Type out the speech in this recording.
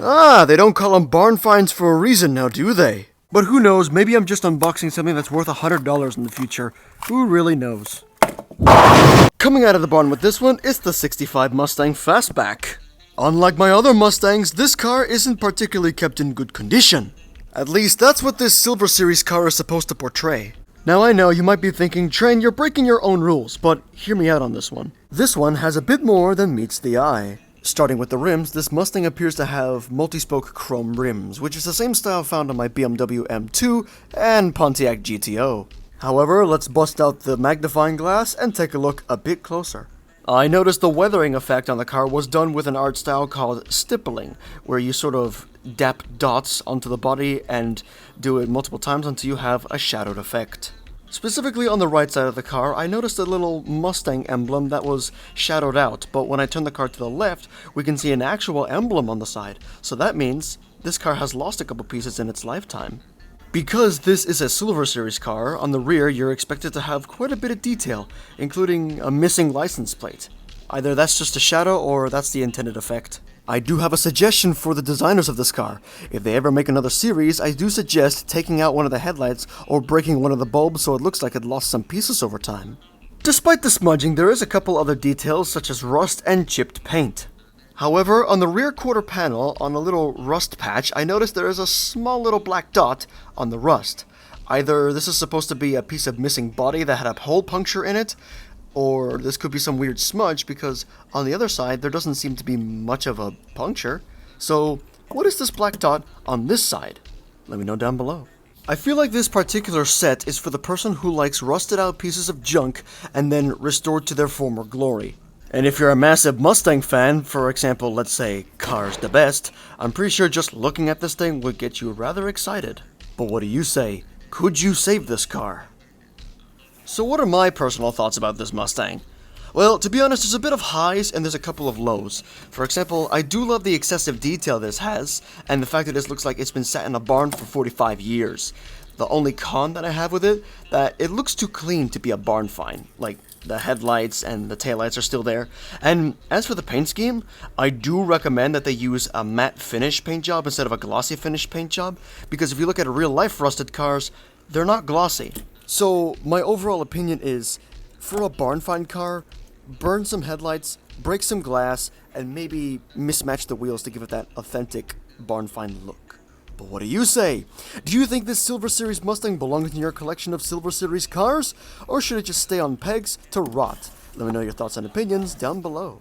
Ah, they don't call them barn finds for a reason now, do they? But who knows, maybe I'm just unboxing something that's worth $100 in the future. Who really knows? Coming out of the barn with this one is the 65 Mustang Fastback. Unlike my other Mustangs, this car isn't particularly kept in good condition. At least that's what this Silver Series car is supposed to portray. Now I know you might be thinking, Train, you're breaking your own rules, but hear me out on this one. This one has a bit more than meets the eye. Starting with the rims, this Mustang appears to have multi-spoke chrome rims, which is the same style found on my BMW M2 and Pontiac GTO. However, let's bust out the magnifying glass and take a look a bit closer. I noticed the weathering effect on the car was done with an art style called stippling, where you sort of dap dots onto the body and do it multiple times until you have a shadowed effect. Specifically on the right side of the car, I noticed a little Mustang emblem that was shadowed out, but when I turn the car to the left, we can see an actual emblem on the side, so that means this car has lost a couple pieces in its lifetime. Because this is a Silver Series car, on the rear you're expected to have quite a bit of detail, including a missing license plate. Either that's just a shadow or that's the intended effect. I do have a suggestion for the designers of this car. If they ever make another series, I do suggest taking out one of the headlights or breaking one of the bulbs so it looks like it lost some pieces over time. Despite the smudging, there is a couple other details such as rust and chipped paint. However, on the rear quarter panel, on a little rust patch, I noticed there is a small little black dot on the rust. Either this is supposed to be a piece of missing body that had a hole puncture in it, or this could be some weird smudge because on the other side there doesn't seem to be much of a puncture. So what is this black dot on this side? Let me know down below. I feel like this particular set is for the person who likes rusted out pieces of junk and then restored to their former glory. And if you're a massive Mustang fan, for example, let's say Cars the Best, I'm pretty sure just looking at this thing would get you rather excited. But what do you say? Could you save this car? So what are my personal thoughts about this Mustang? Well, to be honest, there's a bit of highs and there's a couple of lows. For example, I do love the excessive detail this has, and the fact that this looks like it's been sat in a barn for 45 years. The only con that I have with it, that it looks too clean to be a barn find. Like, the headlights and the taillights are still there. And as for the paint scheme, I do recommend that they use a matte finish paint job instead of a glossy finish paint job, because if you look at real life rusted cars, they're not glossy. So, my overall opinion is, for a barn find car, burn some headlights, break some glass, and maybe mismatch the wheels to give it that authentic barn find look. But what do you say? Do you think this Silver Series Mustang belongs in your collection of Silver Series cars? Or should it just stay on pegs to rot? Let me know your thoughts and opinions down below.